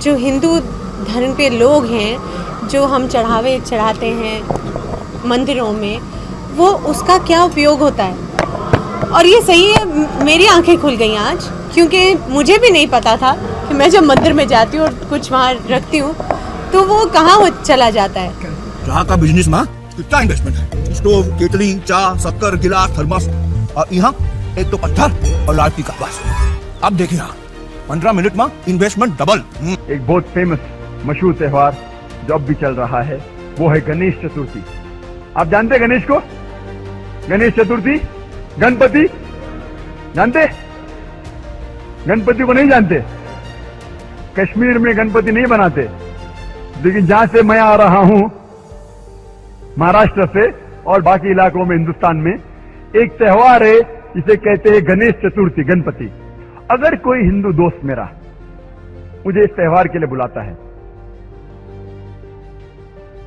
जो हिंदू धर्म पे लोग हैं, जो हम चढ़ावे चढ़ाते हैं मंदिरों में, वो उसका क्या उपयोग होता है। और ये सही है, मेरी आंखें खुल गई आज, क्योंकि मुझे भी नहीं पता था कि मैं जब मंदिर में जाती हूँ और कुछ वहाँ रखती हूँ तो वो कहाँ चला जाता है। यहाँ का बिजनेस में कितना इन्वेस्टमेंट है, स्टोव, केतली, चाय, शक्कर, गिलास, थर्मस, और यहाँ एक तो पत्थर और लाठी का बस। अब देखिए यहाँ 15 मिनट में इन्वेस्टमेंट डबल। एक बहुत फेमस मशहूर त्योहार जो अब भी चल रहा है वो है गणेश चतुर्थी। आप जानते हैं गणेश को? गणेश चतुर्थी, गणपति जानते? गणपति को नहीं जानते? कश्मीर में गणपति नहीं बनाते, लेकिन जहां से मैं आ रहा हूं महाराष्ट्र से और बाकी इलाकों में हिंदुस्तान में एक त्योहार है जिसे कहते हैं गणेश चतुर्थी, गणपति। अगर कोई हिंदू दोस्त मेरा मुझे इस त्योहार के लिए बुलाता है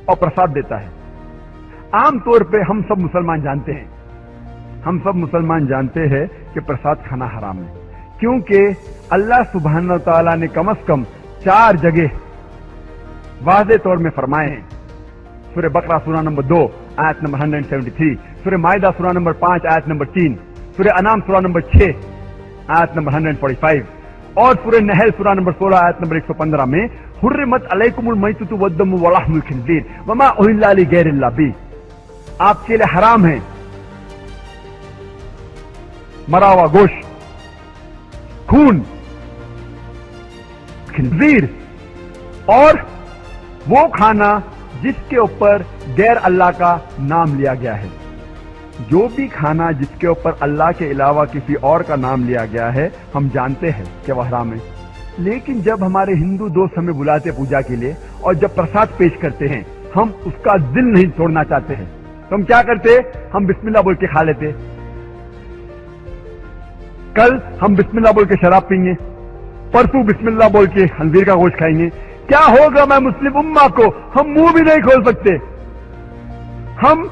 और प्रसाद देता है, आमतौर पे हम सब मुसलमान जानते हैं कि प्रसाद खाना हराम है, क्योंकि अल्लाह सुब्हानहू तआला ने कम से कम 4 जगह वाज़े तौर में फरमाए हैं। सूरह बकरा सूरा नंबर 2 आयत नंबर 173, सूरह माइदा सूरा नंबर 5 आयत नंबर 3, सूरह अनाम सूरा नंबर 6 आयत नंबर 145 और सूरह नहल सूरा नंबर 16 आयत नंबर 115 में हुर्रिमत अलैकुमुल मैततु वद्दमु वलहमुल खिंज़ीर वमा उहिल्ला लिगैरिल्लाह बिह, आपके लिए हराम है मरा हुआ गोश्त, खून, खिंजीर और वो खाना जिसके ऊपर गैर अल्लाह का नाम लिया गया है। जो भी खाना जिसके ऊपर अल्लाह के अलावा किसी और का नाम लिया गया है, हम जानते हैं कि वह हराम है। लेकिन जब हमारे हिंदू दोस्त हमें बुलाते पूजा के लिए और जब प्रसाद पेश करते हैं, हम उसका दिल नहीं तोड़ना चाहते हैं, तो हम क्या करते? हम बिस्मिल्लाह बोल के खा लेते। कल हम बिस्मिल्लाह बोल के शराब पीएंगे, परसों बिस्मिल्लाह बोल के खंजीर का गोश्त खाएंगे। क्या होगा मैं मुस्लिम उम्मा को हम मुंह भी नहीं खोल सकते। हम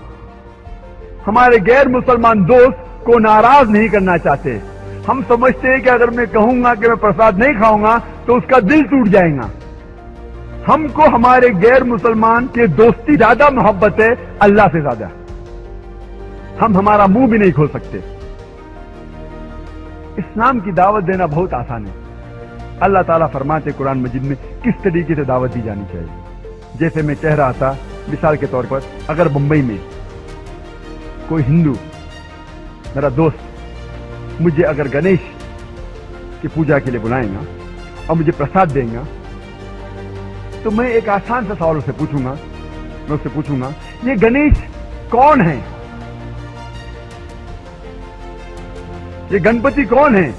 हमारे गैर मुसलमान दोस्त को नाराज नहीं करना चाहते। हम समझते हैं कि अगर मैं कहूंगा कि मैं प्रसाद नहीं खाऊंगा तो उसका दिल टूट जाएगा। हमको हमारे गैर मुसलमान के दोस्ती ज्यादा मोहब्बत है अल्लाह से ज्यादा। हम हमारा मुंह भी नहीं खोल सकते। इस्लाम की दावत देना बहुत आसान है। अल्लाह ताला फरमाते कुरान मजीद में किस तरीके से दावत दी जानी चाहिए। जैसे मैं कह रहा था, मिसाल के तौर पर अगर बंबई में कोई हिंदू मेरा दोस्त मुझे अगर गणेश की पूजा के लिए बुलाएगा और मुझे प्रसाद देगा, तो मैं एक आसान सा सवाल उससे पूछूंगा। मैं उससे पूछूंगा, ये गणेश कौन है? ये गणपति कौन है?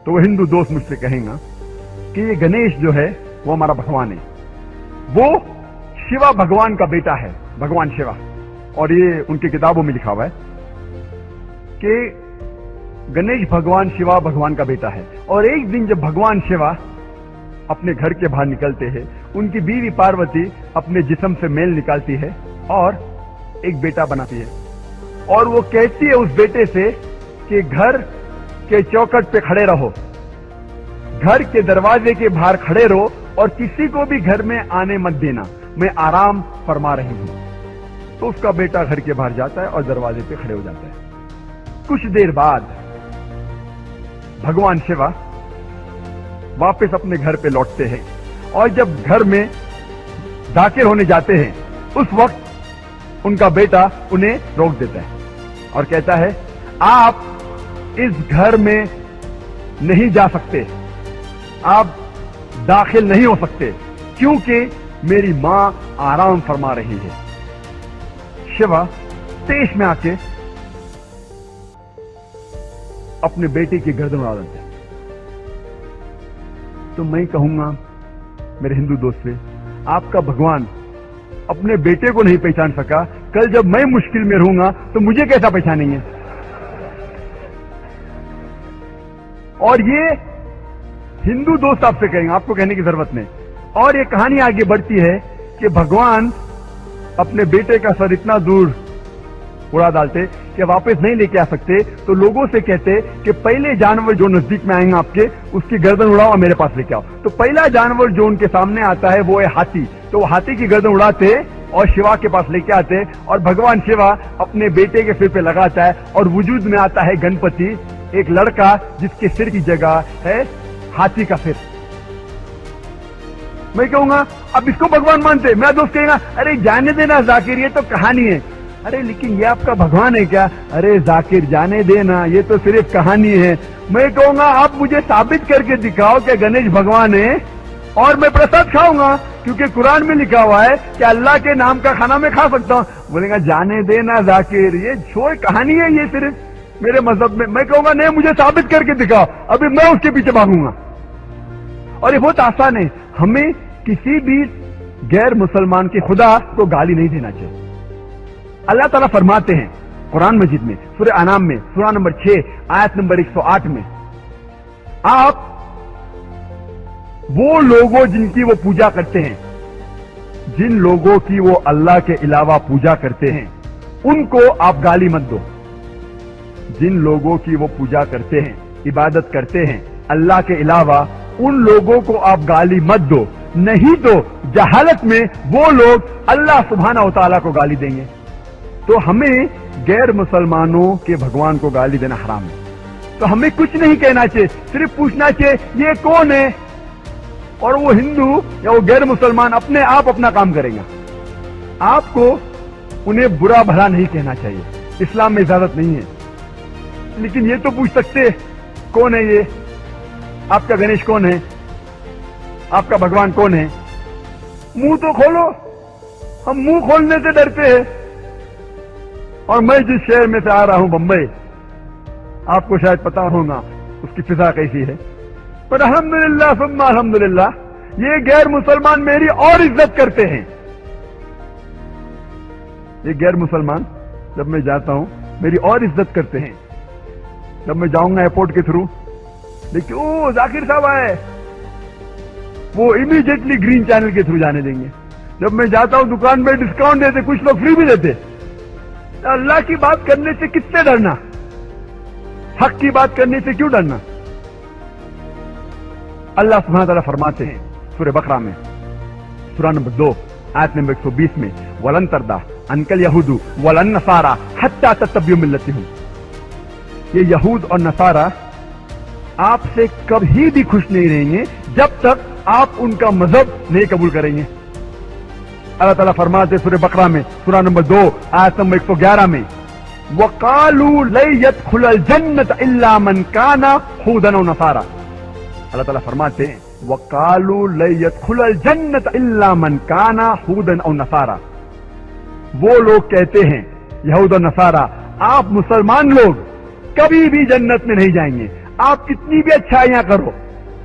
तो वो हिंदू दोस्त मुझसे कहेगा कि ये गणेश जो है वो हमारा भगवान है, वो शिवा भगवान का बेटा है, भगवान शिवा। और ये उनकी किताबों में लिखा हुआ है कि गणेश भगवान शिवा भगवान का बेटा है। और एक दिन जब भगवान शिवा अपने घर के बाहर निकलते हैं, उनकी बीवी पार्वती अपने जिस्म से मेल निकालती है और एक बेटा बनाती है। और वो कहती है उस बेटे से कि घर के चौखट पे खड़े रहो, घर के दरवाजे के बाहर खड़े रहो और किसी को भी घर में आने मत देना, मैं आराम फरमा रही हूं। तो उसका बेटा घर के बाहर जाता है और दरवाजे पे खड़े हो जाता है। कुछ देर बाद भगवान शिवा वापस अपने घर पे लौटते हैं और जब घर में दाखिल होने जाते हैं, उस वक्त उनका बेटा उन्हें रोक देता है और कहता है, आप इस घर में नहीं जा सकते, आप दाखिल नहीं हो सकते, क्योंकि मेरी मां आराम फरमा रही है। शिवा तेज में आके अपने बेटे की गर्दन उड़ा देते हैं। तो मैं कहूंगा मेरे हिंदू दोस्त से, आपका भगवान अपने बेटे को नहीं पहचान सका, कल जब मैं मुश्किल में रहूंगा तो मुझे कैसा पहचानेंगे? और ये हिंदू दोस्त आपसे कहेंगे, आपको कहने की जरूरत नहीं। और ये कहानी आगे बढ़ती है कि भगवान अपने बेटे का सर इतना दूर उड़ा डालते कि वापस नहीं लेके आ सकते, तो लोगों से कहते कि पहले जानवर जो नजदीक में आएंगे आपके, उसकी गर्दन उड़ाओ और मेरे पास लेके आओ। तो पहला जानवर जो उनके सामने आता है वो है हाथी। तो वो हाथी की गर्दन उड़ाते और शिवा के पास लेके आते और भगवान शिवा अपने बेटे के सिर पे लगाता है और वजूद में आता है गणपति, एक लड़का जिसके सिर की जगह है हाथी का सिर। मैं कहूंगा अब इसको भगवान मानते, मेरा दोस्त कहेगा अरे जाने देना जाकिर, ये तो कहानी है। अरे लेकिन ये आपका भगवान है क्या? अरे जाकिर जाने देना, ये तो सिर्फ कहानी है। मैं कहूंगा आप मुझे साबित करके दिखाओ कि गणेश भगवान है और मैं प्रसाद खाऊंगा, क्योंकि कुरान में लिखा हुआ है कि अल्लाह के नाम का खाना मैं खा सकता हूं। बोलेगा जाने देना जाकिर, ये छोड़ कहानी है, ये सिर्फ मेरे मजहब में। मैं कहूंगा नहीं, मुझे साबित करके दिखाओ, अभी मैं उसके पीछे भागूंगा। और ये बहुत आसान है, हमें किसी भी गैर मुसलमान के खुदा को गाली नहीं देना चाहिए। अल्लाह ताला फरमाते हैं कुरान मजीद में, सूरह अनाम में, सूरह नंबर 6 आयत नंबर 108 में, आप वो लोगों जिनकी वो पूजा करते हैं, जिन लोगों की वो अल्लाह के अलावा पूजा करते हैं, उनको आप गाली मत दो। जिन लोगों की वो पूजा करते हैं, इबादत करते हैं अल्लाह के अलावा, उन लोगों को आप गाली मत दो, नहीं तो जहालत में वो लोग अल्लाह सुब्हानहू व तआला को गाली देंगे। तो हमें गैर मुसलमानों के भगवान को गाली देना हराम है। तो हमें कुछ नहीं कहना चाहिए, सिर्फ पूछना चाहिए ये कौन है, और वो हिंदू या वो गैर मुसलमान अपने आप अपना काम करेगा। आपको उन्हें बुरा भला नहीं कहना चाहिए, इस्लाम में इजाजत नहीं है। लेकिन ये तो पूछ सकते कौन है ये, आपका गणेश कौन है, आपका भगवान कौन है? मुंह तो खोलो। हम मुंह खोलने से डरते हैं। और मैं जिस शहर में से आ रहा हूं, बंबई, आपको शायद पता होगा उसकी फिजा कैसी है, पर अल्हम्दुलिल्लाह सुम्मा अल्हम्दुलिल्लाह, ये गैर मुसलमान मेरी और इज्जत करते हैं। ये गैर मुसलमान जब मैं जाता हूं मेरी और इज्जत करते हैं। जब मैं जाऊंगा एयरपोर्ट के थ्रू, देखिए ओ जाकिर साहब आए, वो इमीडिएटली ग्रीन चैनल के थ्रू जाने देंगे। जब मैं जाता हूं दुकान में डिस्काउंट देते, कुछ लोग फ्री भी देते। अल्लाह की बात करने से किससे डरना, हक की बात करने से क्यों डरना? अल्लाह सुब्हानहू व तआला फरमाते हैं सूरह बकरा में, सूरह नंबर 2 आयत नंबर 120 में, वलन तरदा अनकल यहूदू वलन नसारा हत्ता तत्तबियु मिल्लतहुम। ये यहूद और नसारा आपसे कभी भी खुश नहीं रहेंगे जब तक आप उनका मजहब नहीं कबूल करेंगे। अल्लाह ताला फरमाते सूरह बकरा में, सूरह नंबर 2 आयत नंबर 111 में, वकालू लन यदखुलल जन्नत इल्ला मन काना हुदन व नसारा। अल्लाह ताला फरमाते हैं वकालू लन यदखुलल जन्नत इल्ला मन काना हुदन व नसारा। वो लोग कहते हैं, यहूद और नसारा, आप मुसलमान लोग कभी भी जन्नत में नहीं जाएंगे, आप कितनी भी अच्छाइयां करो,